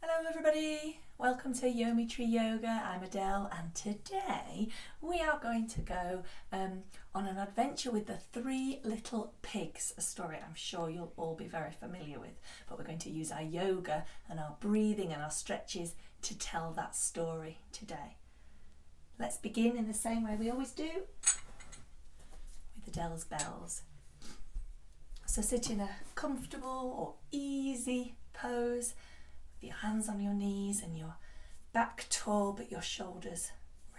Hello everybody, welcome to YoMi Tree Yoga. I'm Adele and today we are going to go on an adventure with the Three Little Pigs, a story I'm sure you'll all be very familiar with, but we're going to use our yoga and our breathing and our stretches to tell that story today. Let's begin in the same way we always do, with Adele's bells. So sit in a comfortable or easy pose, your hands on your knees and your back tall but your shoulders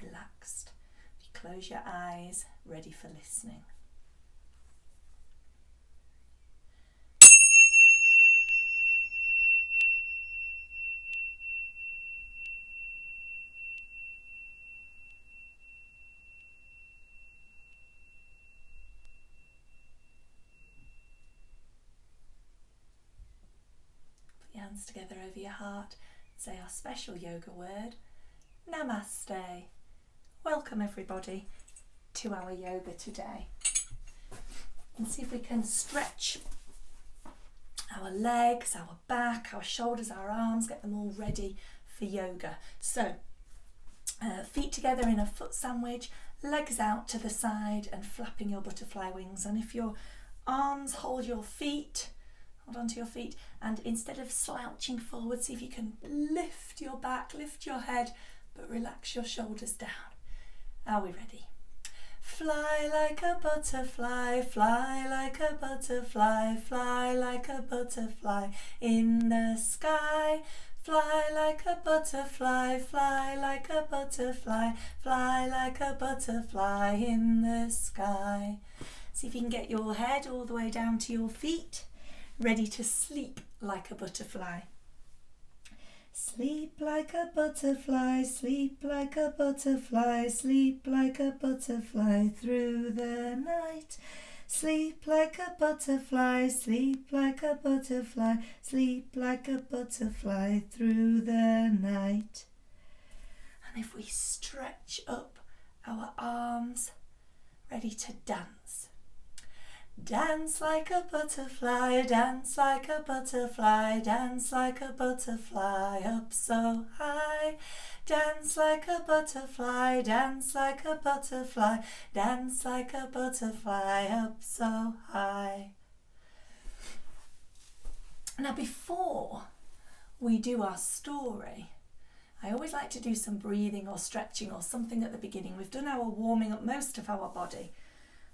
relaxed. You close your eyes, ready for listening. Put your hands together over your heart. Say our special yoga word, Namaste. Welcome everybody to our yoga today. And see if we can stretch our legs, our back, our shoulders, our arms, get them all ready for yoga. So feet together in a foot sandwich, legs out to the side and flapping your butterfly wings. And if your arms hold onto your feet, and instead of slouching forward, see if you can lift your back, lift your head, but relax your shoulders down. Are we ready? Fly like a butterfly, fly like a butterfly, fly like a butterfly in the sky. Fly like a butterfly, fly like a butterfly, fly like a butterfly in the sky. See if you can get your head all the way down to your feet, ready to sleep like a butterfly. Sleep like a butterfly, sleep like a butterfly, sleep like a butterfly through the night. Sleep like a butterfly, sleep like a butterfly, sleep like a butterfly through the night. And if we stretch up our arms, ready to dance. Dance like a butterfly, dance like a butterfly, dance like a butterfly up so high. Dance like a butterfly, dance like a butterfly, dance like a butterfly up so high. Now before we do our story, I always like to do some breathing or stretching or something at the beginning. We've done our warming up most of our body.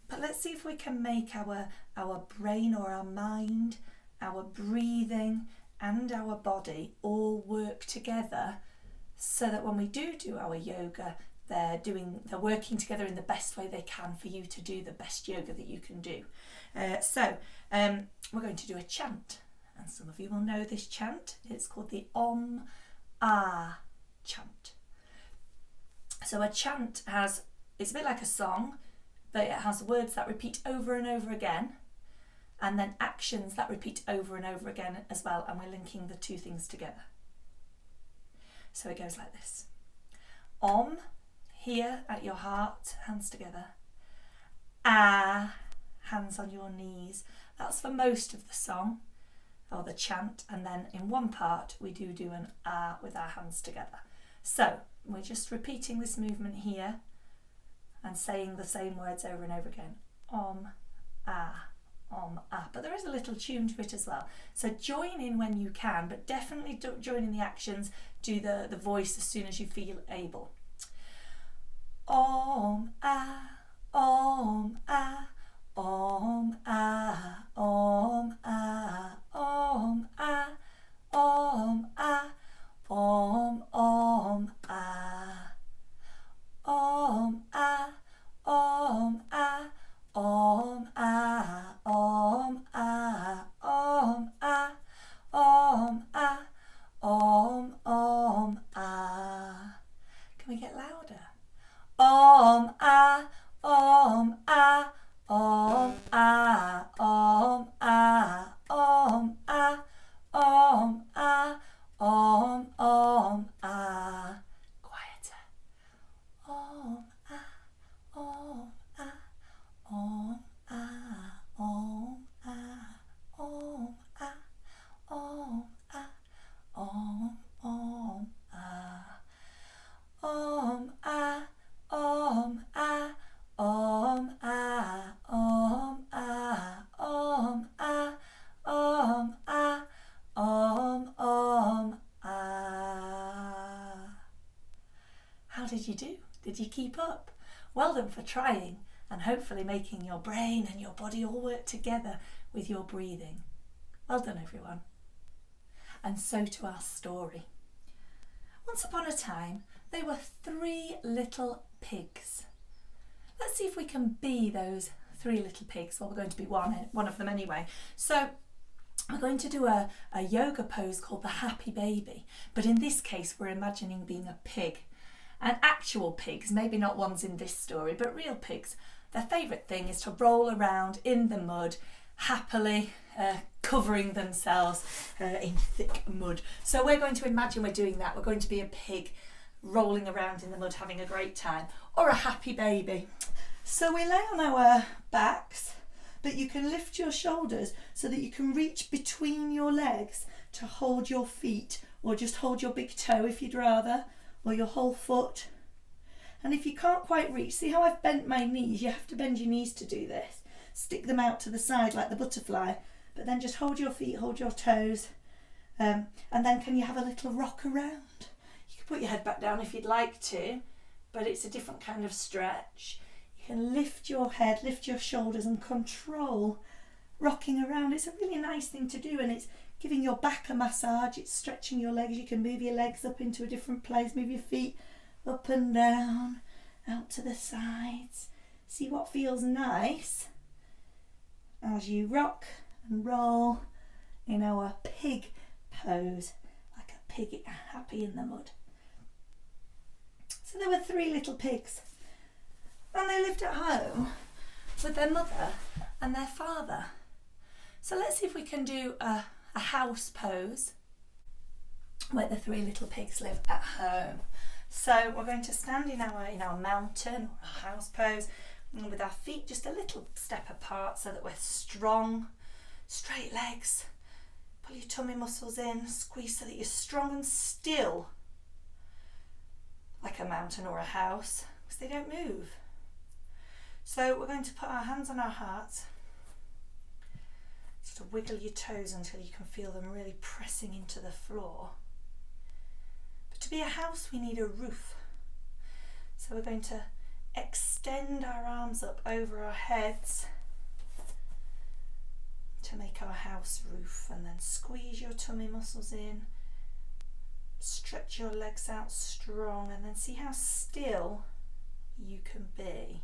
But let's see if we can make our brain or our mind, our breathing and our body all work together so that when we do our yoga, they're working together in the best way they can for you to do the best yoga that you can do. So we're going to do a chant, and some of you will know this chant. It's called the Om Ah chant. So a chant it's a bit like a song, but it has words that repeat over and over again, and then actions that repeat over and over again as well, and we're linking the two things together. So it goes like this. Om, here at your heart, hands together. Ah, hands on your knees. That's for most of the song, or the chant, and then in one part we do an ah with our hands together. So we're just repeating this movement here, and saying the same words over and over again. Om, ah, om, ah. But there is a little tune to it as well. So join in when you can, but definitely join in the actions. Do the voice as soon as you feel able. Om, ah, om, ah, om, ah, om, ah, om, ah, om, ah, om, ah. Om ah, om ah, om ah, om ah, om ah, om ah, om ah. Can we get louder? Om ah, om ah, om ah, om ah, om ah, om ah, om ah. Quieter. Om ah, om ah, om ah, om ah, om ah, om ah, om Did you keep up? Well done for trying and hopefully making your brain and your body all work together with your breathing. Well done, everyone. And so to our story. Once upon a time, there were 3 little pigs. Let's see if we can be those 3 little pigs. Well, we're going to be one of them anyway. So we're going to do a yoga pose called the happy baby. But in this case, we're imagining being a pig. And actual pigs, maybe not ones in this story, but real pigs. Their favourite thing is to roll around in the mud, happily covering themselves in thick mud. So we're going to imagine we're doing that. We're going to be a pig rolling around in the mud having a great time, or a happy baby. So we lay on our backs, but you can lift your shoulders so that you can reach between your legs to hold your feet, or just hold your big toe if you'd rather, or your whole foot. And if you can't quite reach, see how I've bent my knees? You have to bend your knees to do this. Stick them out to the side like the butterfly, but then just hold your feet, hold your toes, and then can you have a little rock around? You can put your head back down if you'd like to, but it's a different kind of stretch. You can lift your head, lift your shoulders and control rocking around. It's a really nice thing to do, and it's giving your back a massage. It's stretching your legs. You can move your legs up into a different place, move your feet up and down, out to the sides. See what feels nice as you rock and roll in our pig pose, like a pig happy in the mud. So there were 3 little pigs, and they lived at home with their mother and their father. So let's see if we can do a house pose where the 3 little pigs live at home. So we're going to stand in our mountain or house pose, and with our feet just a little step apart so that we're strong. Straight legs. Pull your tummy muscles in, squeeze so that you're strong and still, like a mountain or a house, because they don't move. So we're going to put our hands on our hearts. Sort of wiggle your toes until you can feel them really pressing into the floor. But to be a house, we need a roof. So we're going to extend our arms up over our heads to make our house roof, and then squeeze your tummy muscles in, stretch your legs out strong, and then see how still you can be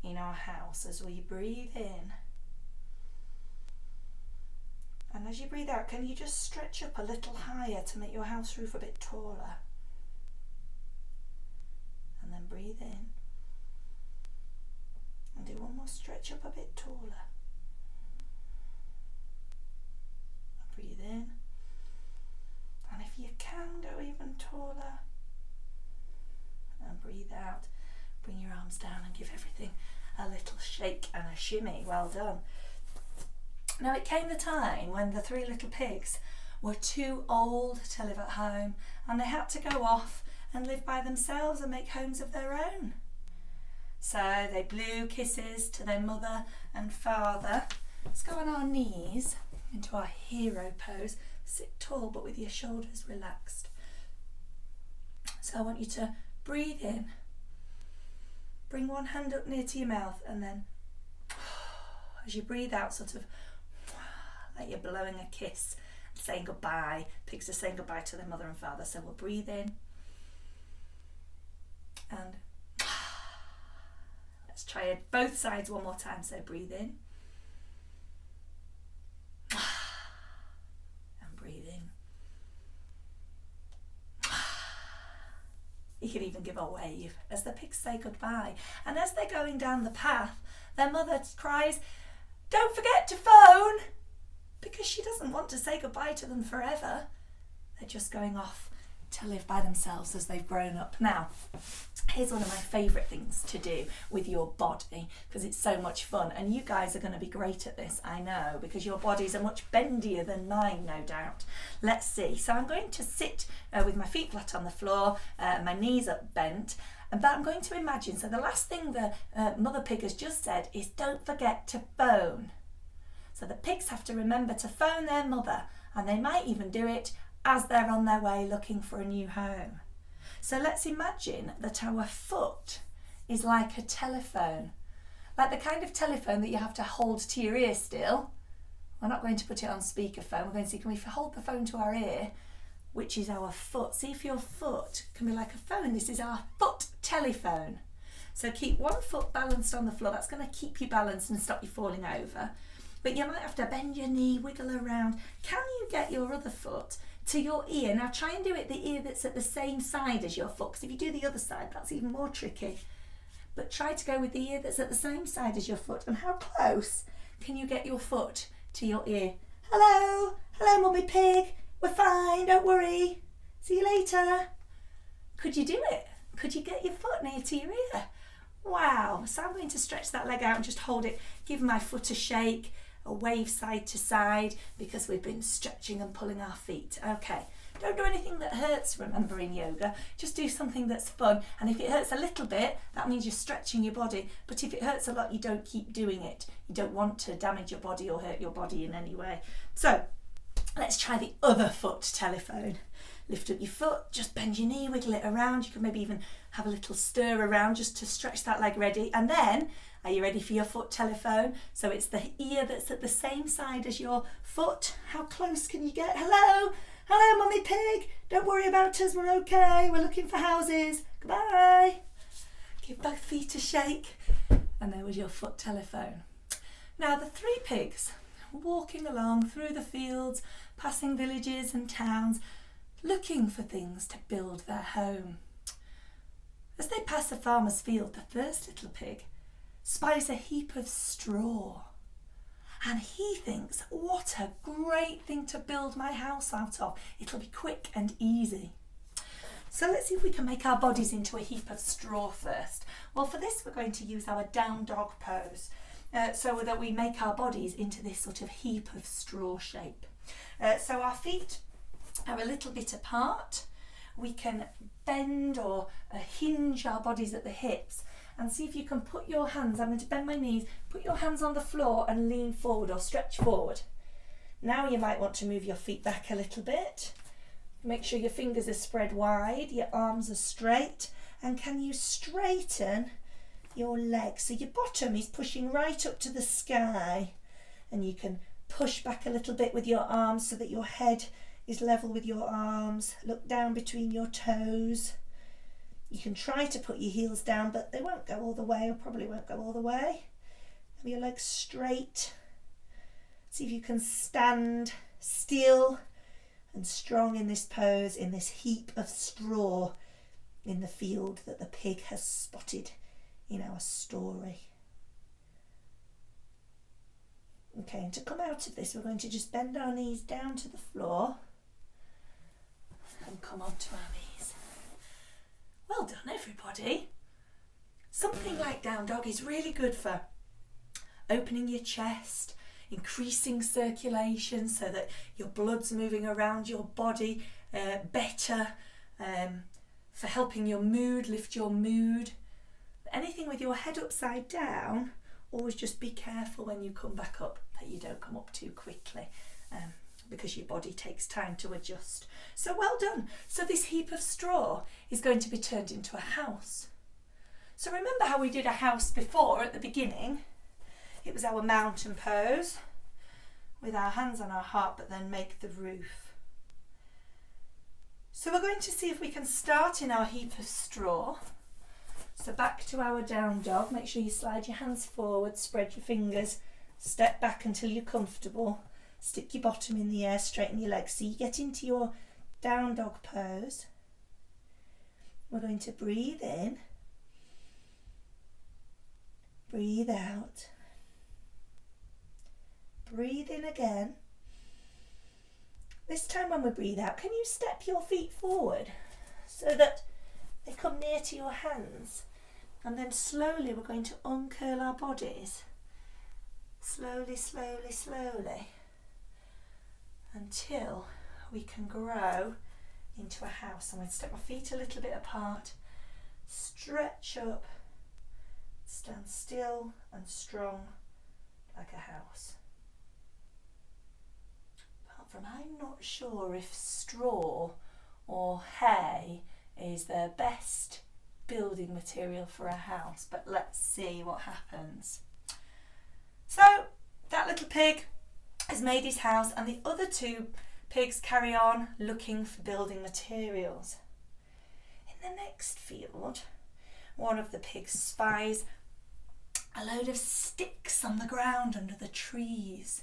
in our house as we breathe in. And as you breathe out, can you just stretch up a little higher to make your house roof a bit taller? And then breathe in. And do one more stretch up a bit taller. And breathe in. And if you can, go even taller. And breathe out. Bring your arms down and give everything a little shake and a shimmy. Well done. Now it came the time when the 3 little pigs were too old to live at home, and they had to go off and live by themselves and make homes of their own. So they blew kisses to their mother and father. Let's go on our knees into our hero pose. Sit tall but with your shoulders relaxed. So I want you to breathe in. Bring one hand up near to your mouth, and then as you breathe out, sort of like you're blowing a kiss, saying goodbye. Pigs are saying goodbye to their mother and father. So we'll breathe in. And let's try it both sides one more time. So breathe in. And breathe in. You can even give a wave as the pigs say goodbye. And as they're going down the path, their mother cries, "Don't forget to phone!" Because she doesn't want to say goodbye to them forever. They're just going off to live by themselves as they've grown up. Now, here's one of my favourite things to do with your body, because it's so much fun, and you guys are going to be great at this, I know, because your bodies are much bendier than mine, no doubt. Let's see. So I'm going to sit with my feet flat on the floor, my knees up bent, but I'm going to imagine, so the last thing the mother pig has just said is don't forget to phone. So the pigs have to remember to phone their mother, and they might even do it as they're on their way looking for a new home. So let's imagine that our foot is like a telephone, like the kind of telephone that you have to hold to your ear still. We're not going to put it on speakerphone. We're going to see, can we hold the phone to our ear, which is our foot. See if your foot can be like a phone. This is our foot telephone. So keep one foot balanced on the floor. That's going to keep you balanced and stop you falling over. But you might have to bend your knee, wiggle around. Can you get your other foot to your ear? Now try and do it the ear that's at the same side as your foot, because if you do the other side, that's even more tricky. But try to go with the ear that's at the same side as your foot. And how close can you get your foot to your ear? Hello, hello Mummy Pig. We're fine, don't worry. See you later. Could you do it? Could you get your foot near to your ear? Wow. So I'm going to stretch that leg out and just hold it. Give my foot a shake, a wave side to side, because we've been stretching and pulling our feet. Okay. Don't do anything that hurts, remember, in yoga. Just do something that's fun. And if it hurts a little bit, that means you're stretching your body. But if it hurts a lot, you don't keep doing it. You don't want to damage your body or hurt your body in any way. So let's try the other foot telephone. Lift up your foot, just bend your knee, wiggle it around. You can maybe even have a little stir around just to stretch that leg ready. And then, are you ready for your foot telephone? So it's the ear that's at the same side as your foot. How close can you get? Hello? Hello, Mummy Pig. Don't worry about us. We're okay. We're looking for houses. Goodbye. Give both feet a shake. And there was your foot telephone. Now the three pigs walking along through the fields, passing villages and towns, looking for things to build their home. As they pass a farmer's field, the first little pig spies a heap of straw. And he thinks, what a great thing to build my house out of. It'll be quick and easy. So let's see if we can make our bodies into a heap of straw first. Well, for this, we're going to use our down dog pose, so that we make our bodies into this sort of heap of straw shape. So our feet are a little bit apart. We can bend or hinge our bodies at the hips. And see if you can put your hands, I'm going to bend my knees, put your hands on the floor and lean forward or stretch forward. Now you might want to move your feet back a little bit. Make sure your fingers are spread wide, your arms are straight, and can you straighten your legs? So your bottom is pushing right up to the sky, and you can push back a little bit with your arms so that your head is level with your arms. Look down between your toes. You can try to put your heels down, but they won't go all the way, or probably won't go all the way. Have your legs straight. See if you can stand still and strong in this pose, in this heap of straw in the field that the pig has spotted in our story. Okay, and to come out of this, we're going to just bend our knees down to the floor and come onto our knees. Well done, everybody. Something like down dog is really good for opening your chest, increasing circulation so that your blood's moving around your body better, for helping your mood, lift your mood. Anything with your head upside down, always just be careful when you come back up that you don't come up too quickly, because your body takes time to adjust. So well done. So this heap of straw is going to be turned into a house. So remember how we did a house before at the beginning? It was our mountain pose with our hands on our heart, but then make the roof. So we're going to see if we can start in our heap of straw. So back to our down dog. Make sure you slide your hands forward, spread your fingers, step back until you're comfortable. Stick your bottom in the air, straighten your legs. So you get into your down dog pose. We're going to breathe in, breathe out, breathe in again. This time when we breathe out, can you step your feet forward so that they come near to your hands? And then slowly we're going to uncurl our bodies. Slowly, slowly, slowly, until we can grow into a house. I'm going to step my feet a little bit apart, stretch up, stand still and strong like a house. Apart from, I'm not sure if straw or hay is the best building material for a house, but let's see what happens. So that little pig has made his house, and the other two pigs carry on looking for building materials. In the next field, one of the pigs spies a load of sticks on the ground under the trees,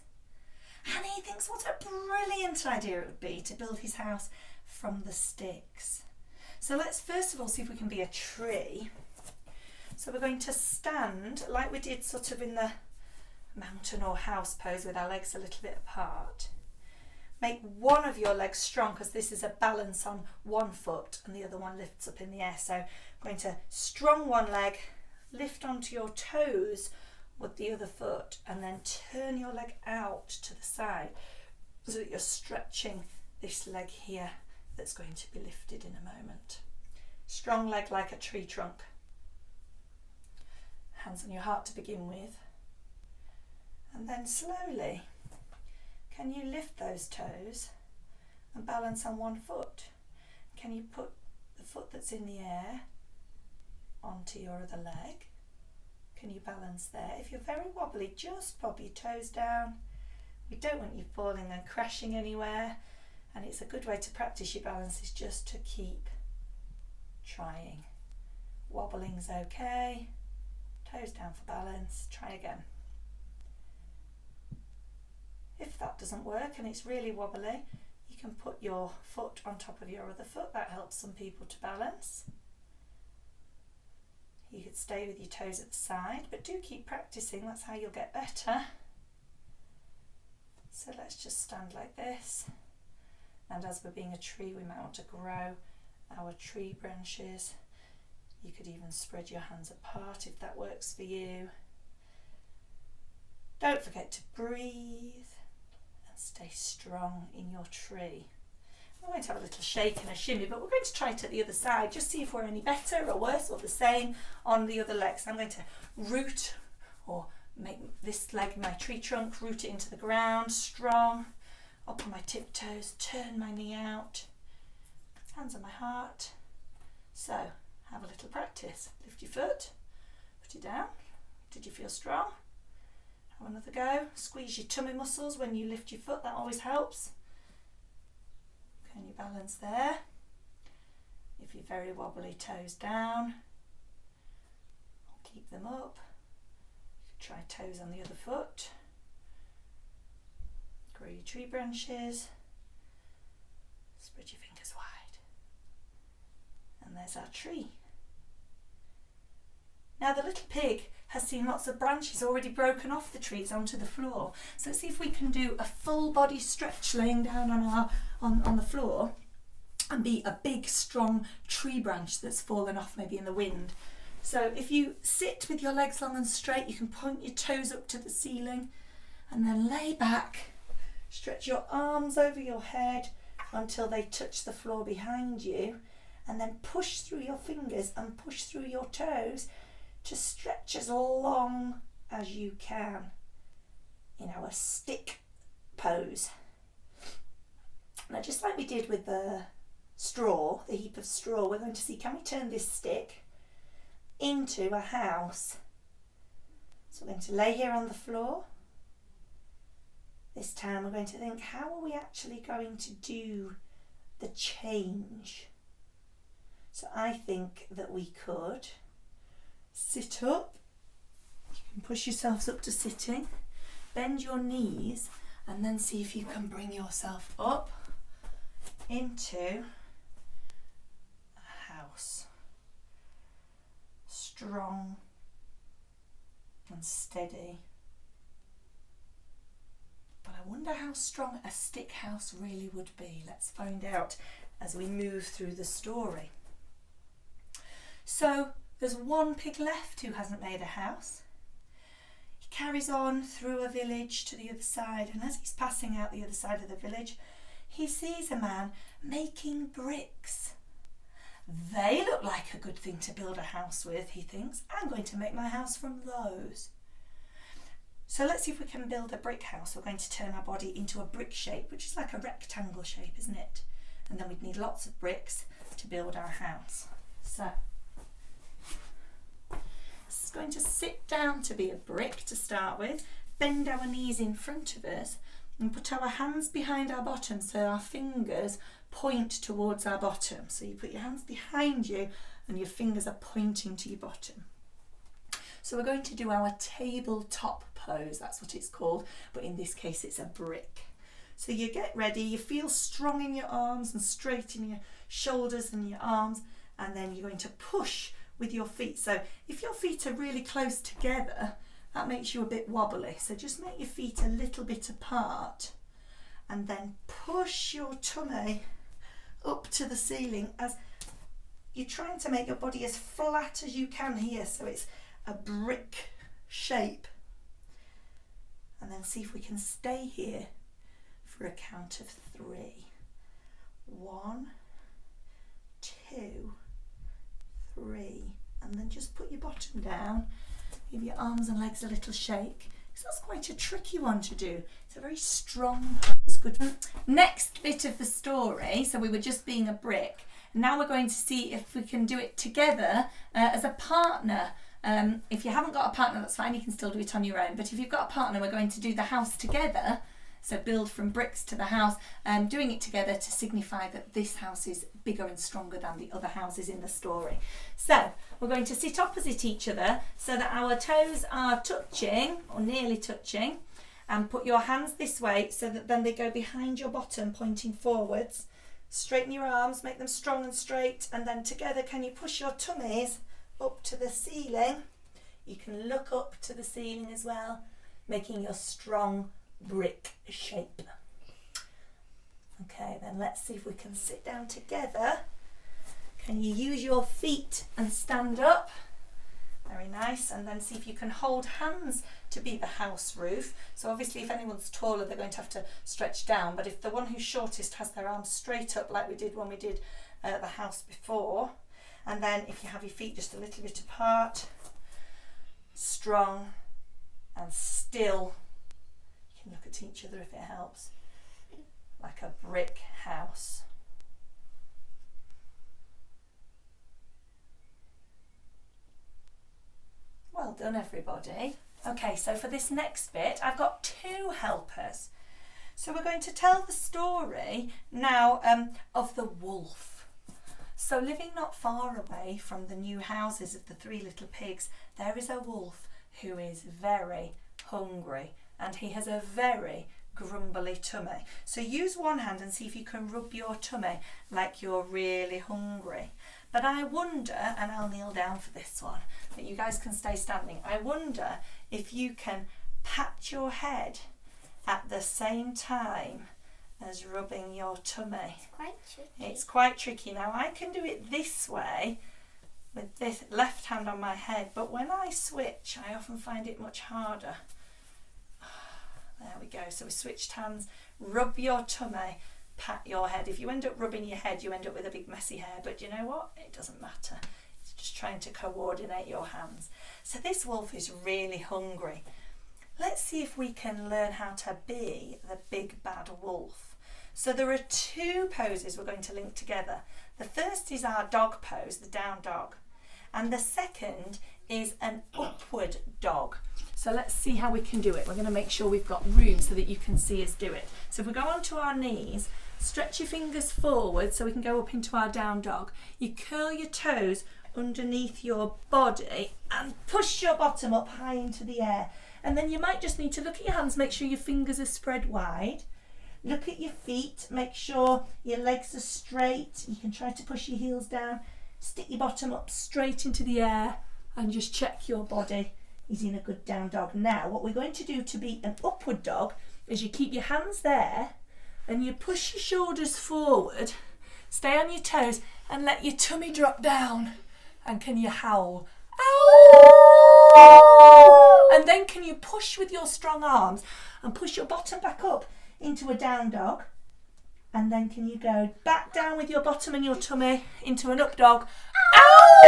and he thinks what a brilliant idea it would be to build his house from the sticks. So let's first of all see if we can be a tree. So we're going to stand like we did sort of in the mountain or house pose with our legs a little bit apart. Make one of your legs strong, because this is a balance on one foot and the other one lifts up in the air. So I'm going to strong one leg, lift onto your toes with the other foot, and then turn your leg out to the side so that you're stretching this leg here that's going to be lifted in a moment. Strong leg like a tree trunk. Hands on your heart to begin with. And then slowly, can you lift those toes and balance on one foot? Can you put the foot that's in the air onto your other leg? Can you balance there? If you're very wobbly, just pop your toes down. We don't want you falling and crashing anywhere. And it's a good way to practice your balance is just to keep trying. Wobbling's okay. Toes down for balance. Try again. If that doesn't work and it's really wobbly, you can put your foot on top of your other foot. That helps some people to balance. You could stay with your toes at the side, but do keep practicing. That's how you'll get better. So let's just stand like this. And as we're being a tree, we might want to grow our tree branches. You could even spread your hands apart if that works for you. Don't forget to breathe and stay strong in your tree. We're going to have a little shake and a shimmy, but we're going to try it at the other side, just see if we're any better or worse or the same on the other leg. So I'm going to root, or make this leg my tree trunk, root it into the ground, strong, up on my tiptoes, turn my knee out, hands on my heart. So have a little practice. Lift your foot, put it down. Did you feel strong? Have another go. Squeeze your tummy muscles when you lift your foot, that always helps. Can you balance there? If you're very wobbly, toes down. Keep them up. You could try toes on the other foot. Grow your tree branches. Spread your fingers wide. And there's our tree. Now the little pig has seen lots of branches already broken off the trees onto the floor. So let's see if we can do a full body stretch laying down on the floor and be a big strong tree branch that's fallen off maybe in the wind. So if you sit with your legs long and straight, you can point your toes up to the ceiling and then lay back, stretch your arms over your head until they touch the floor behind you, and then push through your fingers and push through your toes to stretch as long as you can in our stick pose. Now, just like we did with the straw, the heap of straw, we're going to see, can we turn this stick into a house? So we're going to lay here on the floor. This time we're going to think, how are we actually going to do the change? So I think that we could sit up. You can push yourselves up to sitting. Bend your knees and then see if you can bring yourself up into a house. Strong and steady. But I wonder how strong a stick house really would be. Let's find out as we move through the story. So there's one pig left who hasn't made a house. He carries on through a village to the other side, and as he's passing out the other side of the village, he sees a man making bricks. They look like a good thing to build a house with, he thinks. I'm going to make my house from those. So let's see if we can build a brick house. We're going to turn our body into a brick shape, which is like a rectangle shape, isn't it? And then we'd need lots of bricks. to build our house. So this is going to sit down to be a brick to start with. Bend our knees in front of us and put our hands behind our bottom so our fingers point towards our bottom. So you put your hands behind you and your fingers are pointing to your bottom. So we're going to do our tabletop pose, that's what it's called, but in this case it's a brick. So you get ready, you feel strong in your arms and straight in your shoulders and your arms, and then you're going to push with your feet. So if your feet are really close together, that makes you a bit wobbly. So just make your feet a little bit apart and then push your tummy up to the ceiling as you're trying to make your body as flat as you can here, so it's a brick shape. And then see if we can stay here for a count of 3. 1, 2, 3, and then just put your bottom down, give your arms and legs a little shake. So that's quite a tricky one to do. It's a very strong pose. Good. Next bit of the story, so we were just being a brick. Now we're going to see if we can do it together as a partner. If you haven't got a partner, that's fine, you can still do it on your own. But if you've got a partner, we're going to do the house together. So build from bricks to the house, doing it together to signify that this house is bigger and stronger than the other houses in the story. So we're going to sit opposite each other so that our toes are touching or nearly touching, and put your hands this way so that then they go behind your bottom pointing forwards. Straighten your arms, make them strong and straight, and then together can you push your tummies up to the ceiling. You can look up to the ceiling as well, making your strong brick shape. Okay, then let's see if we can sit down together. Can you use your feet and stand up? Very nice. And then see if you can hold hands to be the house roof. So obviously if anyone's taller, they're going to have to stretch down, but if the one who's shortest has their arms straight up like we did when we did the house before, and then if you have your feet just a little bit apart, strong and still, you can look at each other if it helps, like a brick house. Well done, everybody. Okay, so for this next bit, I've got 2 helpers. So we're going to tell the story now of the wolf. So living not far away from the new houses of the 3 little pigs, there is a wolf who is very hungry, and he has a very grumbly tummy. So use one hand and see if you can rub your tummy like you're really hungry. But I wonder, and I'll kneel down for this one, but you guys can stay standing. I wonder if you can pat your head at the same time as rubbing your tummy. It's quite tricky. It's quite tricky. Now I can do it this way with this left hand on my head, but when I switch, I often find it much harder. There we go. So we switched hands, rub your tummy, pat your head. If you end up rubbing your head, you end up with a big messy hair, but you know what? It doesn't matter. It's just trying to coordinate your hands. So this wolf is really hungry. Let's see if we can learn how to be the big bad wolf. So there are 2 poses we're going to link together. The first is our dog pose, the down dog, and the second is an upward dog. So let's see how we can do it. We're going to make sure we've got room so that you can see us do it. So if we go onto our knees, stretch your fingers forward so we can go up into our down dog. You curl your toes underneath your body and push your bottom up high into the air. And then you might just need to look at your hands, make sure your fingers are spread wide. Look at your feet, make sure your legs are straight. You can try to push your heels down, stick your bottom up straight into the air, and just check your body is in a good down dog. Now, what we're going to do to be an upward dog is you keep your hands there and you push your shoulders forward, stay on your toes, and let your tummy drop down. And can you howl? Ow! And then can you push with your strong arms and push your bottom back up into a down dog, and then can you go back down with your bottom and your tummy into an up dog. Ow!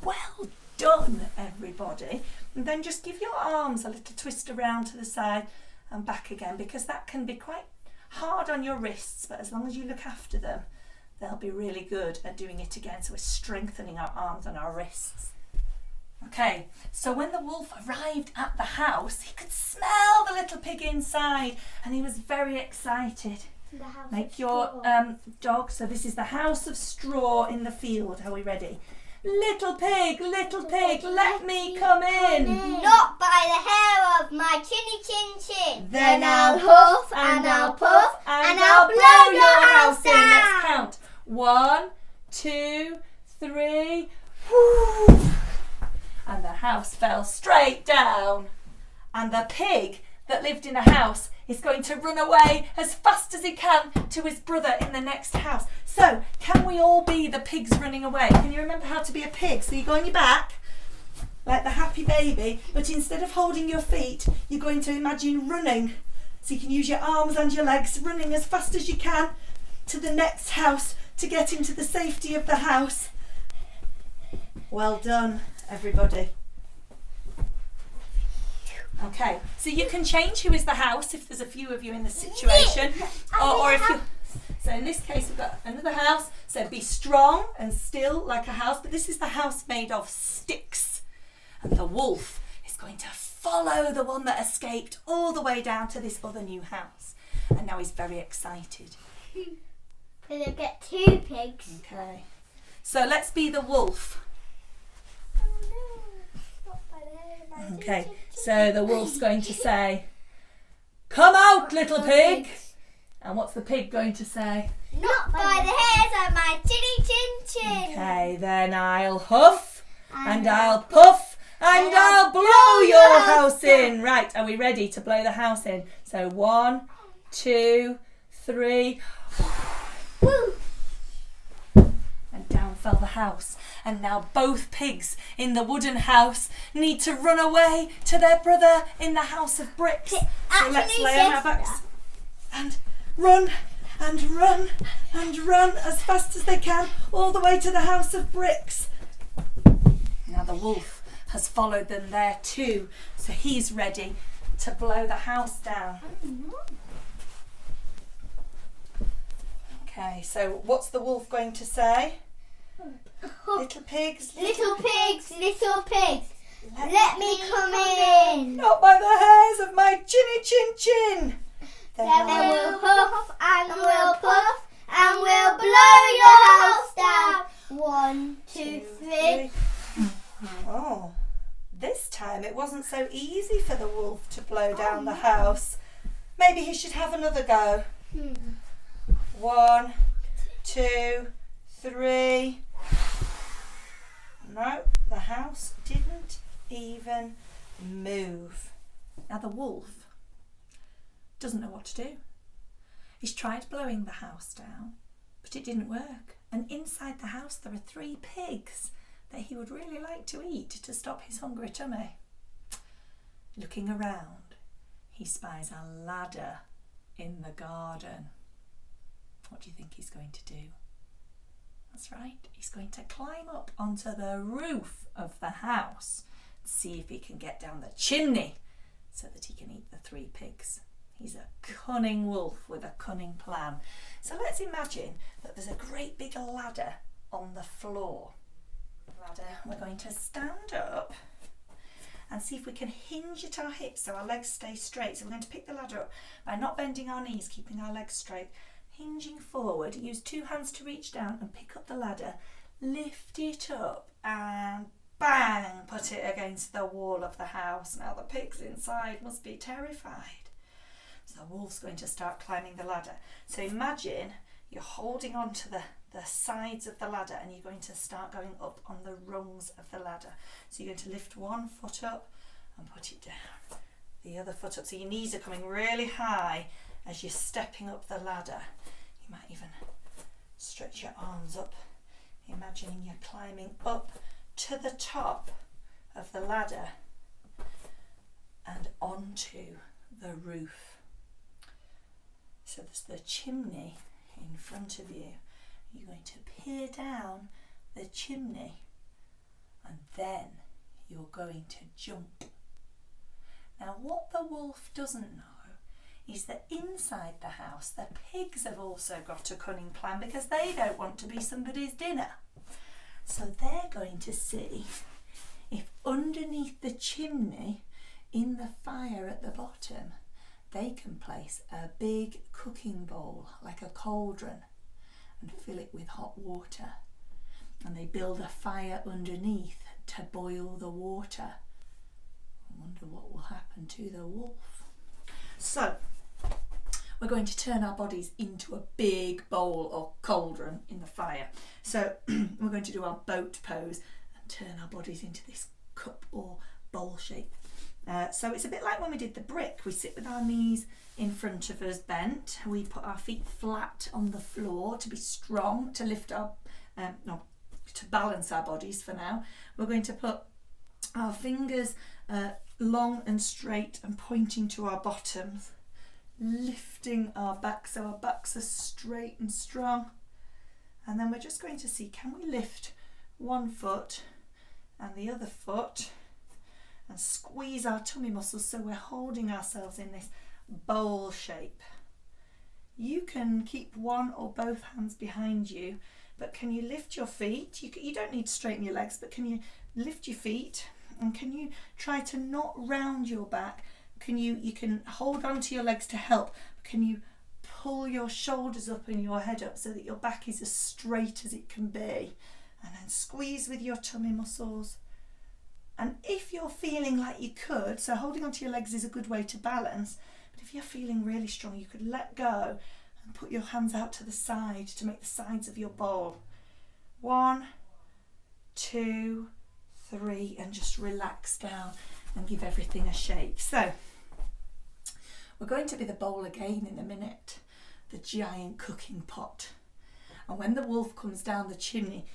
Well done, everybody. And then just give your arms a little twist around to the side and back again, because that can be quite hard on your wrists, but as long as you look after them, they'll be really good at doing it again. So we're strengthening our arms and our wrists. Okay, so when the wolf arrived at the house, he could smell the little pig inside and he was very excited. Make your dog, so this is the house of straw in the field. Are we ready? Little pig, let me come in. Not by the hair of my chinny chin chin. Then I'll huff and I'll puff and I'll blow your house in. Let's count. 1, 2, 3. Whoo! And the house fell straight down. And the pig that lived in a house is going to run away as fast as he can to his brother in the next house. So, can we all be the pigs running away? Can you remember how to be a pig? So you go on your back, like the happy baby, but instead of holding your feet, you're going to imagine running. So you can use your arms and your legs, running as fast as you can to the next house to get into the safety of the house. Well done, everybody. Okay, so you can change who is the house if there's a few of you in the situation, or if you. So in this case, we've got another house. So be strong and still like a house, but this is the house made of sticks, and the wolf is going to follow the one that escaped all the way down to this other new house, and now he's very excited. Gonna get 2 pigs. Okay, so let's be the wolf. Okay, so the wolf's going to say, "Come out, little pig." And what's the pig going to say? Not by the hairs of my chinny chin chin. Okay, then I'll huff and I'll puff and I'll blow your house in. Right, are we ready to blow the house in? So 1, 2, 3. Woo. And down fell the house. And now both pigs in the wooden house need to run away to their brother in the house of bricks. So let's lay on our backs and run and run and run as fast as they can all the way to the house of bricks. Now the wolf has followed them there too, so he's ready to blow the house down. Okay, so what's the wolf going to say? Little pigs, little pigs, let me come in. Not by the hairs of my chinny chin chin. Then we'll huff and we'll puff and we'll blow your house down. 1, 2, 3. Oh, this time it wasn't so easy for the wolf to blow down the house. Maybe he should have another go. 1, 2, 3. No, the house didn't even move. Now the wolf doesn't know what to do. He's tried blowing the house down, but it didn't work. And inside the house there are 3 pigs that he would really like to eat to stop his hungry tummy. Looking around, he spies a ladder in the garden. What do you think he's going to do? That's right, he's going to climb up onto the roof of the house and see if he can get down the chimney so that he can eat the 3 pigs. He's a cunning wolf with a cunning plan. So let's imagine that there's a great big ladder on the floor. We're going to stand up and see if we can hinge at our hips so our legs stay straight. So we're going to pick the ladder up by not bending our knees, keeping our legs straight. Hinging forward, use 2 hands to reach down and pick up the ladder, lift it up and bang, put it against the wall of the house. Now the pigs inside must be terrified. So the wolf's going to start climbing the ladder. So imagine you're holding on to the sides of the ladder and you're going to start going up on the rungs of the ladder. So you're going to lift 1 foot up and put it down, the other foot up. So your knees are coming really high as you're stepping up the ladder. You might even stretch your arms up, imagining you're climbing up to the top of the ladder and onto the roof. So there's the chimney in front of you. You're going to peer down the chimney and then you're going to jump. Now what the wolf doesn't know is that inside the house, the pigs have also got a cunning plan because they don't want to be somebody's dinner. So they're going to see if underneath the chimney, in the fire at the bottom, they can place a big cooking bowl, like a cauldron, and fill it with hot water. And they build a fire underneath to boil the water. I wonder what will happen to the wolf. So, we're going to turn our bodies into a big bowl or cauldron in the fire. So, we're going to do our boat pose and turn our bodies into this cup or bowl shape. So it's a bit like when we did the brick. We sit with our knees in front of us bent. We put our feet flat on the floor to be strong, to lift our, to balance our bodies for now. We're going to put our fingers long and straight and pointing to our bottoms, lifting our back so our backs are straight and strong. And then we're just going to see, can we lift one foot and the other foot and squeeze our tummy muscles so we're holding ourselves in this bowl shape. You can keep one or both hands behind you, but can you lift your feet? You don't need to straighten your legs, but can you lift your feet, and can you try to not round your back? You can hold on to your legs to help. Can you pull your shoulders up and your head up so that your back is as straight as it can be? And then squeeze with your tummy muscles. And if you're feeling like you could, so holding onto your legs is a good way to balance, but if you're feeling really strong, you could let go and put your hands out to the side to make the sides of your bowl. 1, 2, 3, and just relax down and give everything a shake. So, we're going to be the bowl again in a minute, the giant cooking pot. And when the wolf comes down the chimney,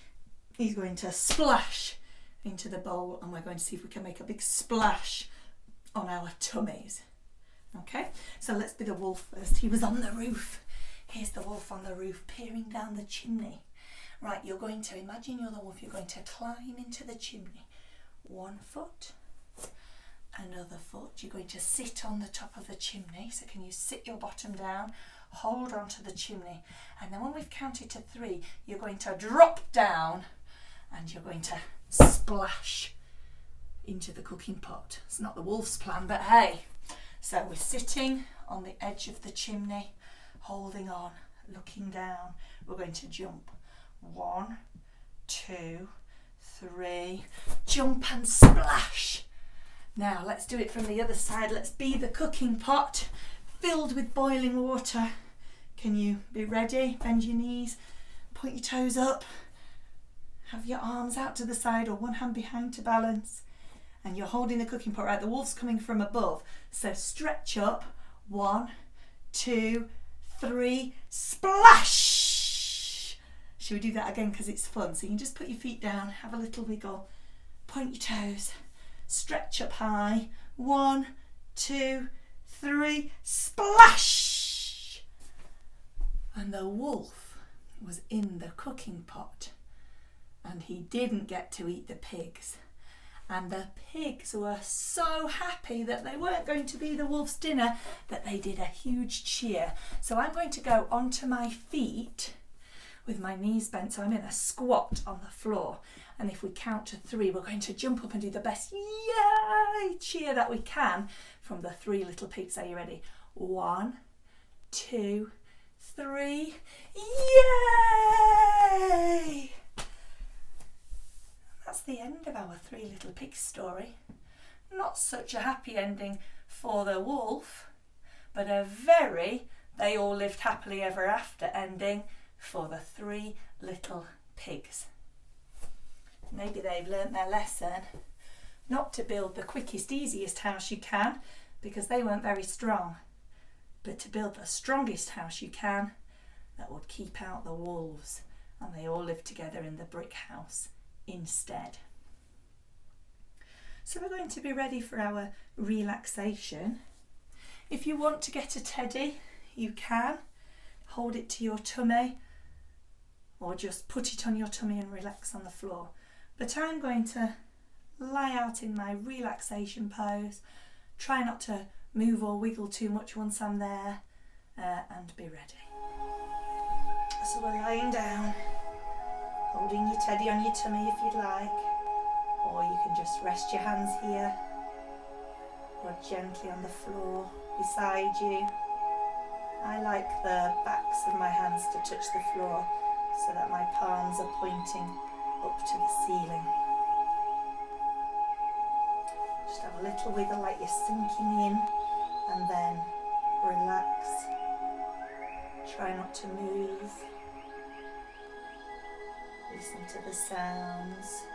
he's going to splash into the bowl, and we're going to see if we can make a big splash on our tummies. Okay, so let's be the wolf first. He was on the roof. Here's the wolf on the roof peering down the chimney. Right, you're going to imagine you're the wolf. You're going to climb into the chimney. 1 foot, another foot. You're going to sit on the top of the chimney. So can you sit your bottom down, hold on to the chimney, and then when we've counted to 3, you're going to drop down and you're going to splash into the cooking pot. It's not the wolf's plan, but hey. So we're sitting on the edge of the chimney, holding on, looking down. We're going to jump. 1, 2, 3, jump and splash. Now let's do it from the other side. Let's be the cooking pot filled with boiling water. Can you be ready? Bend your knees, point your toes up. Have your arms out to the side or one hand behind to balance. And you're holding the cooking pot, right? The wolf's coming from above. So stretch up. 1, 2, 3, splash! Should we do that again because it's fun? So you can just put your feet down, have a little wiggle, point your toes, stretch up high. 1, 2, 3, splash! And the wolf was in the cooking pot. And he didn't get to eat the pigs. And the pigs were so happy that they weren't going to be the wolf's dinner that they did a huge cheer. So I'm going to go onto my feet with my knees bent, so I'm in a squat on the floor. And if we count to 3, we're going to jump up and do the best yay cheer that we can from the 3 little pigs. Are you ready? 1, 2, 3, yay! That's the end of our 3 little pigs story. Not such a happy ending for the wolf, but a very they all lived happily ever after ending for the 3 little pigs. Maybe they've learnt their lesson not to build the quickest, easiest house you can because they weren't very strong, but to build the strongest house you can that would keep out the wolves, and they all lived together in the brick house instead. So we're going to be ready for our relaxation. If you want to get a teddy, you can hold it to your tummy or just put it on your tummy and relax on the floor. But I'm going to lie out in my relaxation pose. Try not to move or wiggle too much once I'm there, and be ready. So we're lying down, holding your teddy on your tummy if you'd like, or you can just rest your hands here or gently on the floor beside you. I like the backs of my hands to touch the floor so that my palms are pointing up to the ceiling. Just have a little wiggle like you're sinking in, and then relax. Try not to move. Listen to the sounds.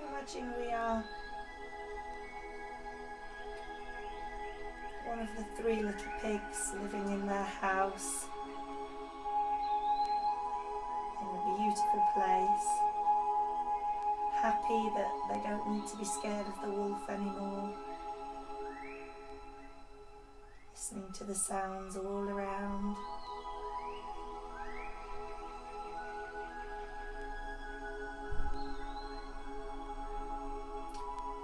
Imagine we are one of the 3 little pigs living in their house in a beautiful place, happy that they don't need to be scared of the wolf anymore, listening to the sounds all around.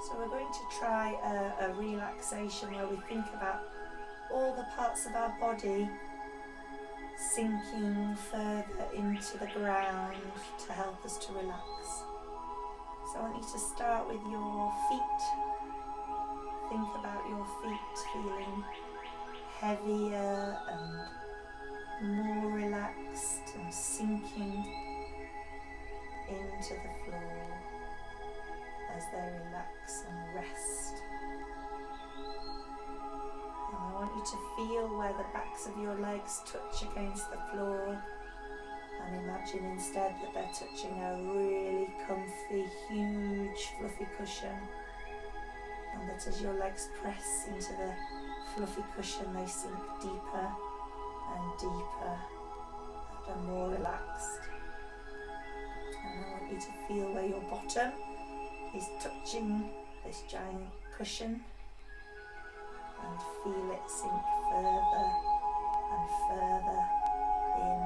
So we're going to try a relaxation where we think about all the parts of our body sinking further into the ground to help us to relax. So I want you to start with your feet. Think about your feet feeling heavier and more relaxed and sinking into the floor as they relax and rest. And I want you to feel where the backs of your legs touch against the floor, and imagine instead that they're touching a really comfy, huge, fluffy cushion, and that as your legs press into the fluffy cushion they sink deeper and deeper and are more relaxed. And I want you to feel where your bottom is touching this giant cushion, and feel it sink further and further in.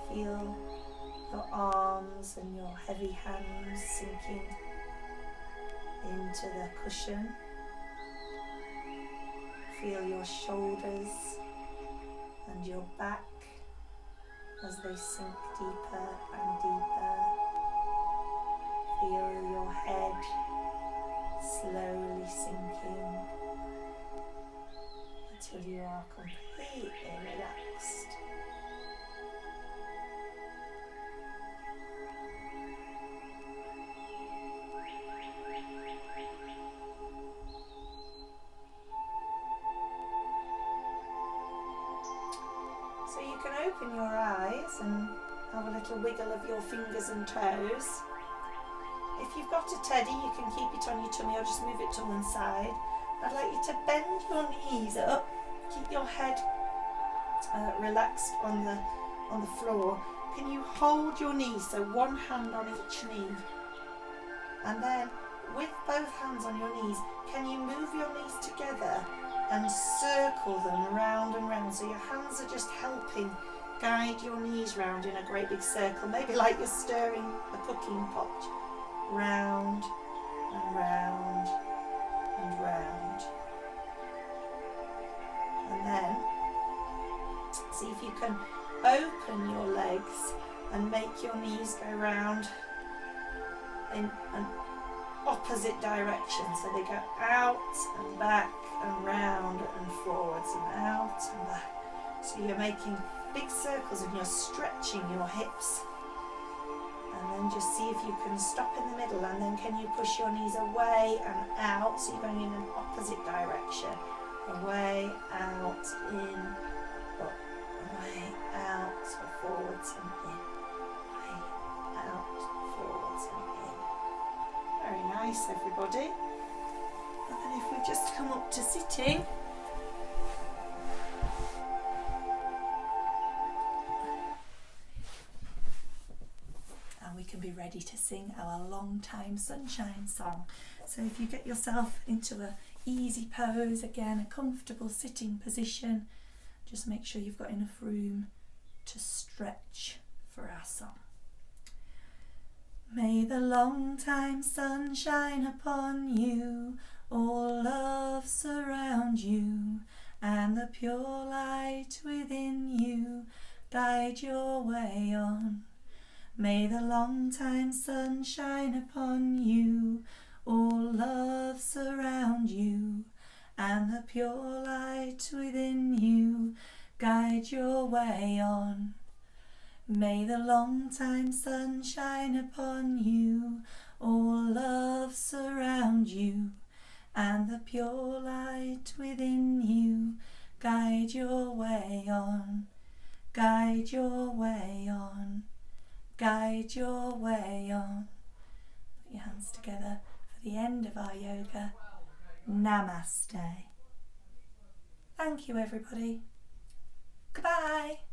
Feel your arms and your heavy hands sinking into the cushion. Feel your shoulders and your back as they sink deeper and deeper. Feel your head slowly sinking until you are completely relaxed. So you can open your eyes and have a little wiggle of your fingers and toes. If you've got a teddy, you can keep it on your tummy or just move it to one side. I'd like you to bend your knees up, keep your head relaxed on the floor. Can you hold your knees, so one hand on each knee, and then with both hands on your knees, can you move your knees together and circle them round and round, so your hands are just helping guide your knees round in a great big circle, maybe like you're stirring a cooking pot, round and round and round. And then see if you can open your legs and make your knees go round in an opposite direction, so they go out and back and round and forwards and out and back. So you're making big circles and you're stretching your hips. And then just see if you can stop in the middle, and then can you push your knees away and out, so you're going in an opposite direction. Away, out, in, up, away, out, forwards and in. Away, out, forwards and in. Very nice, everybody. And then if we just come up to sitting, and we can be ready to sing our long time sunshine song. So if you get yourself into a easy pose, again a comfortable sitting position. Just make sure you've got enough room to stretch for our song. May the long time sun shine upon you, all love surround you, and the pure light within you guide your way on. May the long time sun shine upon you, all love surround you, and the pure light within you guide your way on. May the long time sun shine upon you, all love surround you, and the pure light within you guide your way on, guide your way on, guide your way on. Put your hands together for the end of our yoga. Namaste. Thank you, everybody. Goodbye.